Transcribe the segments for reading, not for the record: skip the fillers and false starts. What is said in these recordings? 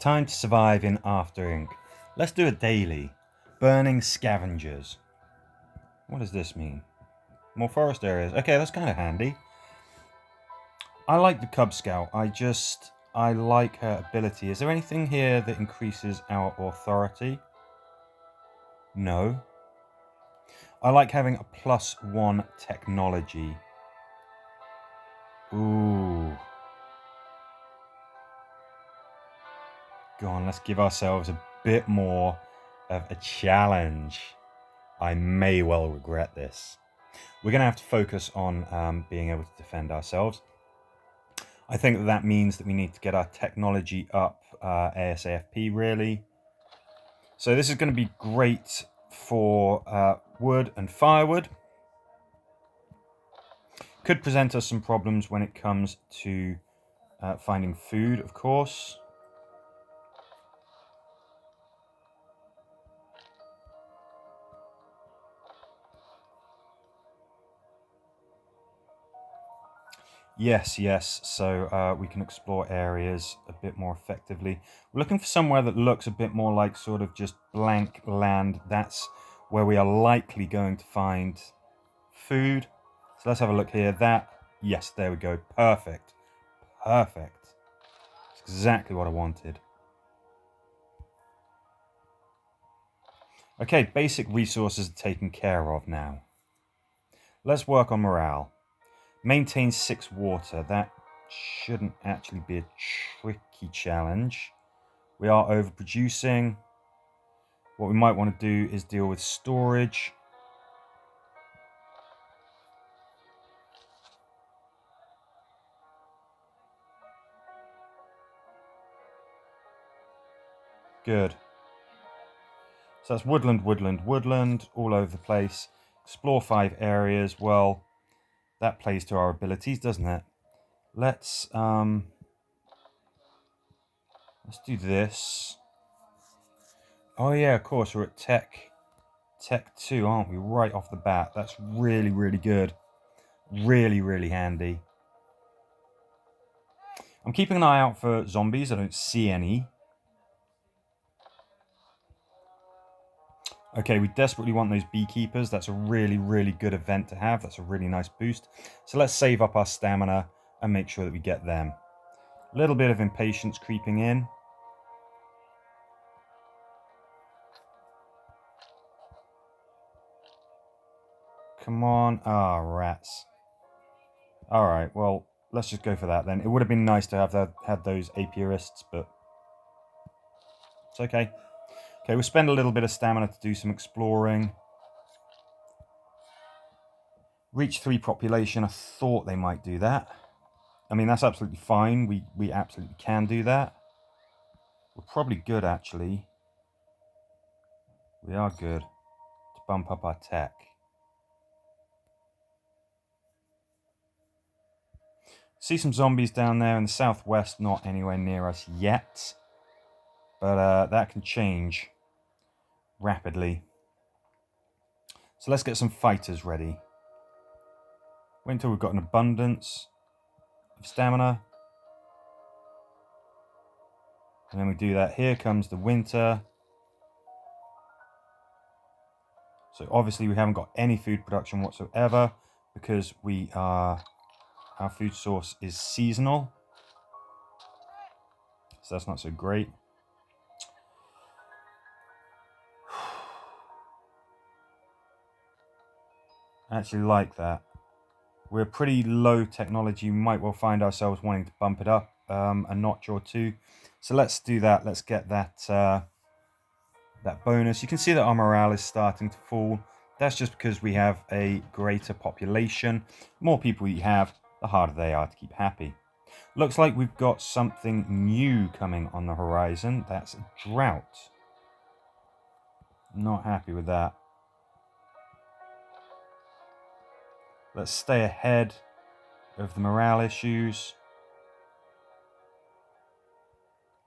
Time to survive in After Ink. Let's do a daily. Burning Scavengers. What does this mean? More forest areas. Okay, that's kind of handy. I like the Cub Scout. I like her ability. Is there anything here that increases our authority? No. I like having a +1 technology. Ooh. Go on, let's give ourselves a bit more of a challenge. I may well regret this. We're going to have to focus on being able to defend ourselves. I think that means that we need to get our technology up ASAP, really. So this is going to be great for wood and firewood. Could present us some problems when it comes to finding food, of course. Yes. So we can explore areas a bit more effectively. We're looking for somewhere that looks a bit more like sort of just blank land. That's where we are likely going to find food. So let's have a look here. Yes, there we go. Perfect. That's exactly what I wanted. Okay, basic resources are taken care of now. Let's work on morale. Maintain 6 water. That shouldn't actually be a tricky challenge. We are overproducing. What we might want to do is deal with storage. Good. So that's woodland, all over the place. Explore 5 areas. Well, that plays to our abilities, doesn't it? Let's do this. Oh yeah, of course, we're at Tech 2, aren't we? Right off the bat. That's really, really good. Really, really handy. I'm keeping an eye out for zombies. I don't see any. Okay, we desperately want those beekeepers. That's a really, really good event to have. That's a really nice boost. So let's save up our stamina and make sure that we get them. A little bit of impatience creeping in. Come on. Ah, rats. Alright, well, let's just go for that then. It would have been nice to have had those apiarists, but it's okay. Okay, we'll spend a little bit of stamina to do some exploring. Reach 3 population. I thought they might do that. I mean, that's absolutely fine. We absolutely can do that. We're probably good, actually. We are good to bump up our tech. See some zombies down there in the southwest, not anywhere near us yet. But that can change rapidly. So let's get some fighters ready. Wait until we've got an abundance of stamina. And then we do that. Here comes the winter. So obviously we haven't got any food production whatsoever because our food source is seasonal. So that's not so great. I actually like that. We're pretty low technology. We might well find ourselves wanting to bump it up a notch or two. So let's do that. Let's get that that bonus. You can see that our morale is starting to fall. That's just because we have a greater population. The more people you have, the harder they are to keep happy. Looks like we've got something new coming on the horizon. That's a drought. Not happy with that. Let's stay ahead of the morale issues.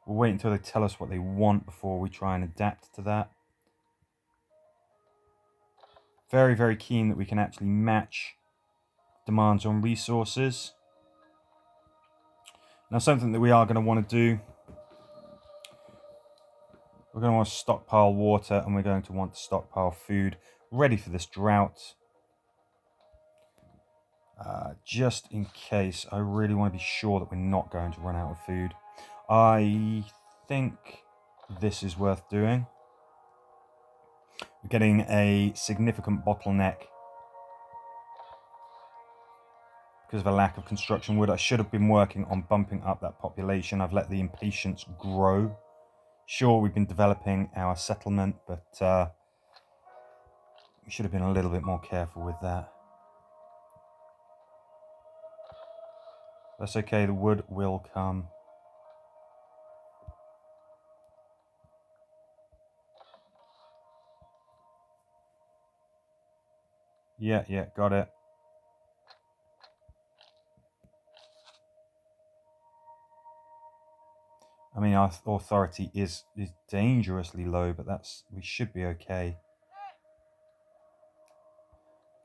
We'll wait until they tell us what they want before we try and adapt to that. Very, very keen that we can actually match demands on resources. Now, something that we are going to want to do We're going to want to stockpile water, and we're going to want to stockpile food ready for this drought. Just in case, I really want to be sure that we're not going to run out of food. I think this is worth doing. We're getting a significant bottleneck because of a lack of construction wood. I should have been working on bumping up that population. I've let the impatience grow. Sure, we've been developing our settlement, but we should have been a little bit more careful with that. That's okay, the wood will come. Yeah, got it. I mean, our authority is dangerously low, but we should be okay.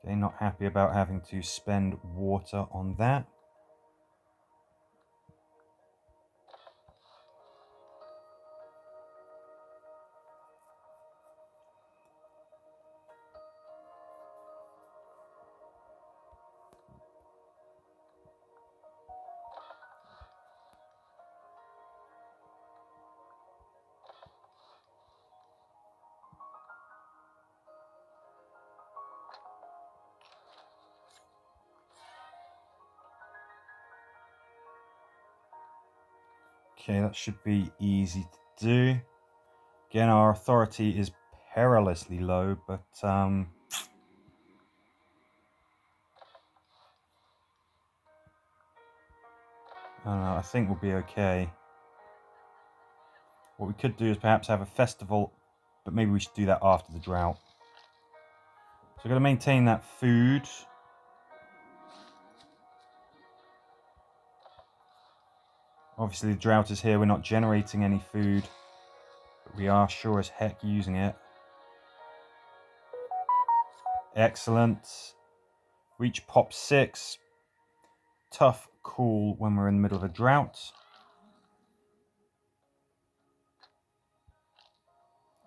Okay, not happy about having to spend water on that. Okay, that should be easy to do. Again, our authority is perilously low, but I don't know, I think we'll be okay. What we could do is perhaps have a festival, but maybe we should do that after the drought. So we're going to maintain that food. Obviously the drought is here, we're not generating any food, but we are sure as heck using it. Excellent. Reach pop 6. Tough call when we're in the middle of a drought.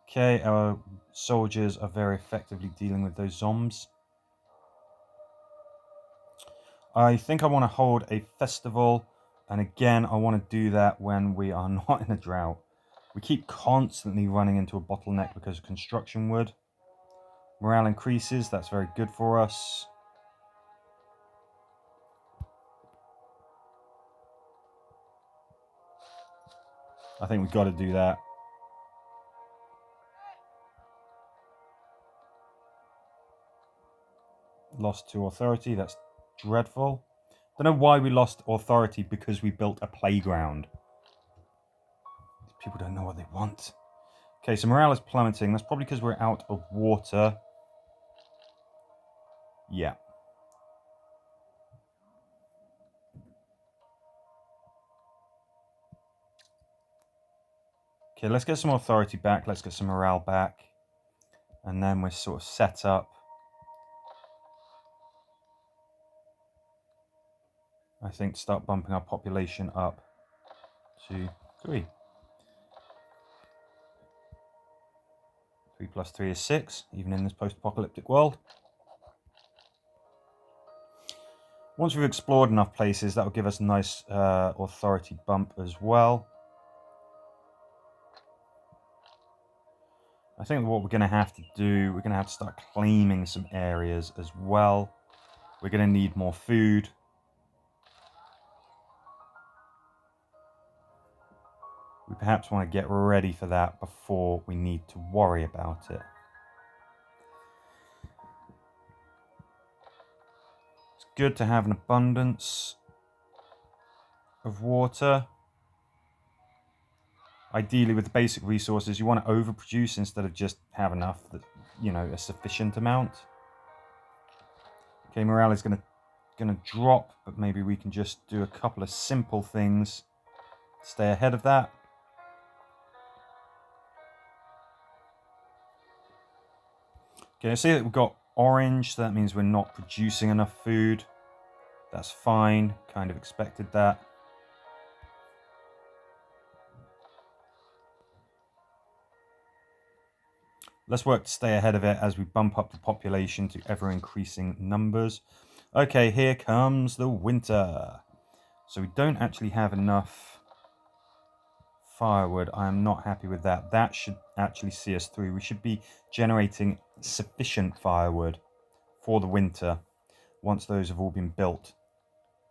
Okay, our soldiers are very effectively dealing with those zombies. I think I want to hold a festival, and again, I want to do that when we are not in a drought. We keep constantly running into a bottleneck because of construction wood. Morale increases, that's very good for us. I think we've got to do that. Lost to authority, that's dreadful. Don't know why we lost authority, because we built a playground. People don't know what they want. Okay, so morale is plummeting. That's probably because we're out of water. Yeah. Okay, let's get some authority back. Let's get some morale back. And then we're sort of set up. I think start bumping our population up to 3. 3 plus 3 is 6, even in this post-apocalyptic world. Once we've explored enough places, that will give us a nice authority bump as well. I think what we're going to have to do, we're going to have to start claiming some areas as well. We're going to need more food. We perhaps want to get ready for that before we need to worry about it. It's good to have an abundance of water. Ideally, with the basic resources, you want to overproduce instead of just have enough that, you know, a sufficient amount. Okay, morale is going to drop, but maybe we can just do a couple of simple things to stay ahead of that. Okay, I see that we've got orange, so that means we're not producing enough food. That's fine, kind of expected that. Let's work to stay ahead of it as we bump up the population to ever-increasing numbers. Okay, here comes the winter. So we don't actually have enough firewood. I am not happy with that. That should actually see us through. We should be generating sufficient firewood for the winter once those have all been built.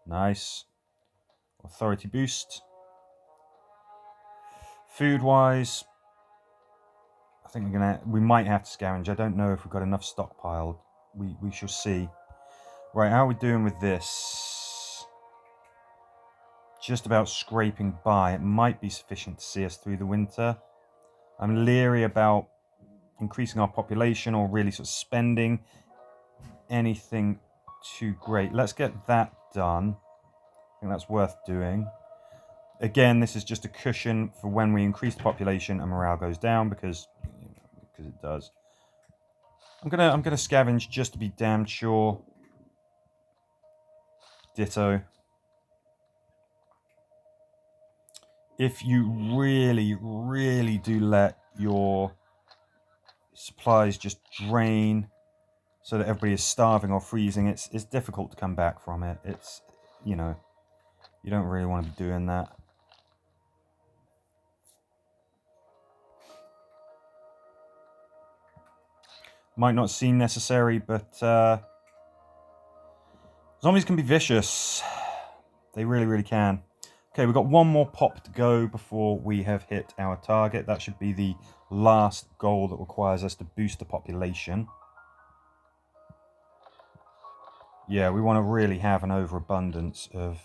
Nice. Authority boost. Food-wise, I think we might have to scavenge. I don't know if we've got enough stockpiled. We shall see. Right, how are we doing with this? Just about scraping by. It might be sufficient to see us through the winter. I'm leery about increasing our population or really sort of spending anything too great. Let's get that done. I think that's worth doing. Again, this is just a cushion for when we increase the population and morale goes down because it does. I'm gonna scavenge just to be damn sure. Ditto. If you really, really do let your supplies just drain so that everybody is starving or freezing, it's difficult to come back from it. It's, you know, you don't really want to be doing that. Might not seem necessary, but zombies can be vicious. They really, really can. Okay, we've got one more pop to go before we have hit our target. That should be the last goal that requires us to boost the population. Yeah, we want to really have an overabundance of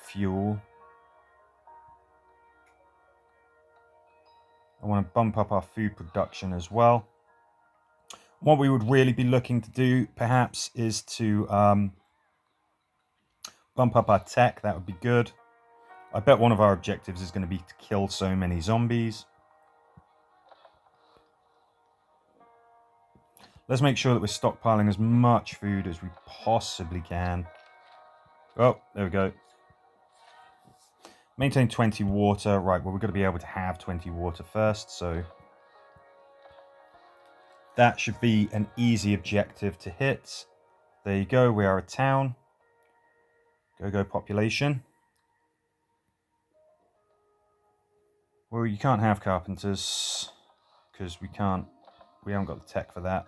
fuel. I want to bump up our food production as well. What we would really be looking to do, perhaps, is to bump up our tech. That would be good. I bet one of our objectives is going to be to kill so many zombies. Let's make sure that we're stockpiling as much food as we possibly can. Oh, there we go. Maintain 20 water. Right, well, we've got to be able to have 20 water first, so that should be an easy objective to hit. There you go, we are a town. Go population. Well, you can't have carpenters because we haven't got the tech for that.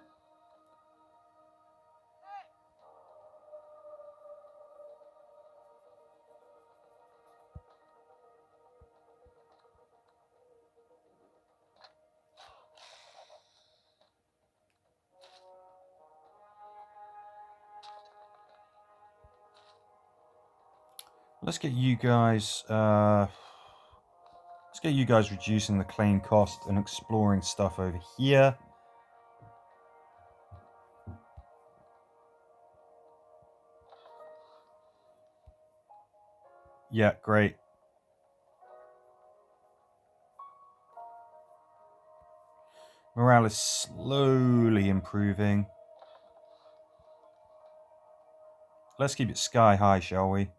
Let's get you guys reducing the claim cost and exploring stuff over here. Yeah, great. Morale is slowly improving. Let's keep it sky high, shall we?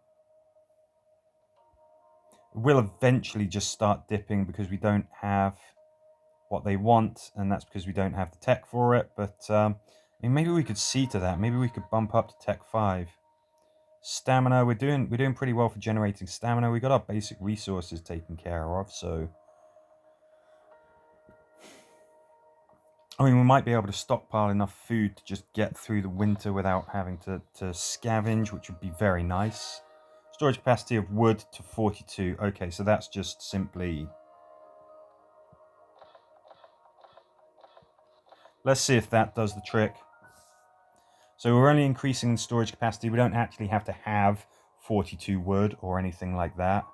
We'll eventually just start dipping because we don't have what they want, and that's because we don't have the tech for it. But I mean, maybe we could see to that. Maybe we could bump up to tech 5. Stamina, we're doing pretty well for generating stamina. We got our basic resources taken care of, so I mean, we might be able to stockpile enough food to just get through the winter without having to scavenge, which would be very nice. Storage capacity of wood to 42. Okay, so that's just simply... Let's see if that does the trick. So we're only increasing the storage capacity. We don't actually have to have 42 wood or anything like that.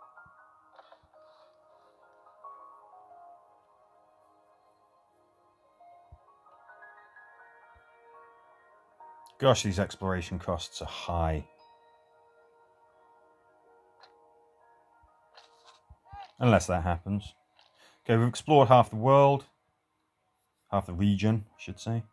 Gosh, these exploration costs are high. Unless that happens. Okay, we've explored half the world. Half the region, I should say.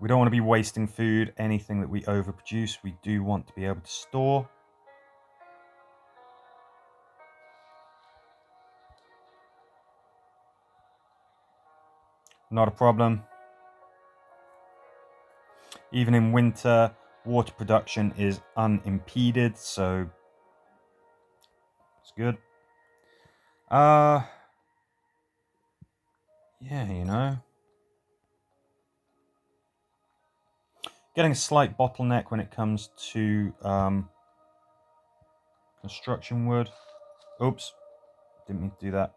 We don't want to be wasting food. Anything that we overproduce, we do want to be able to store. Not a problem. Even in winter, water production is unimpeded, so it's good. Yeah, you know. Getting a slight bottleneck when it comes to construction wood. Oops, didn't mean to do that.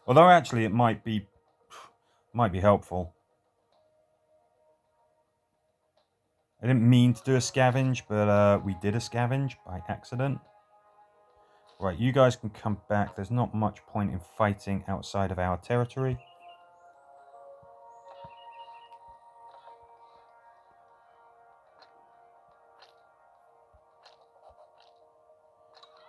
Although actually it might be helpful. I didn't mean to do a scavenge, but we did a scavenge by accident. Right, you guys can come back. There's not much point in fighting outside of our territory.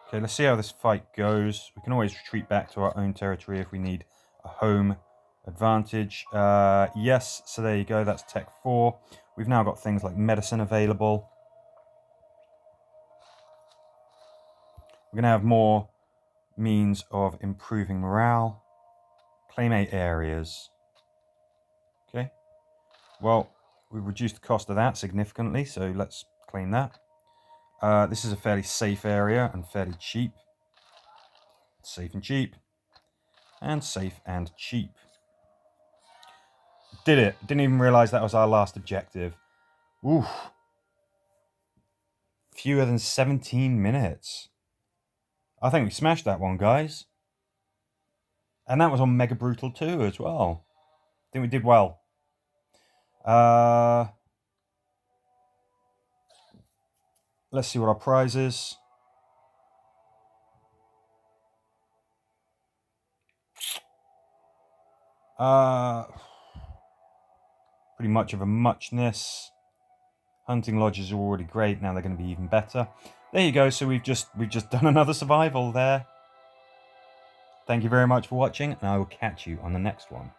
Okay, let's see how this fight goes. We can always retreat back to our own territory if we need a home advantage. Yes, so there you go. That's Tech 4. We've now got things like medicine available. We're going to have more means of improving morale. Claim 8 areas. Okay. Well, we've reduced the cost of that significantly, so let's claim that. This is a fairly safe area and fairly cheap. Safe and cheap. And safe and cheap. Did it. Didn't even realize that was our last objective. Oof. Fewer than 17 minutes. I think we smashed that one, guys. And that was on Mega Brutal 2 as well. I think we did well. Let's see what our prize is. Pretty much of a muchness. Hunting lodges are already great. Now they're going to be even better. There you go. So we've just done another survival there. Thank you very much for watching, and I will catch you on the next one.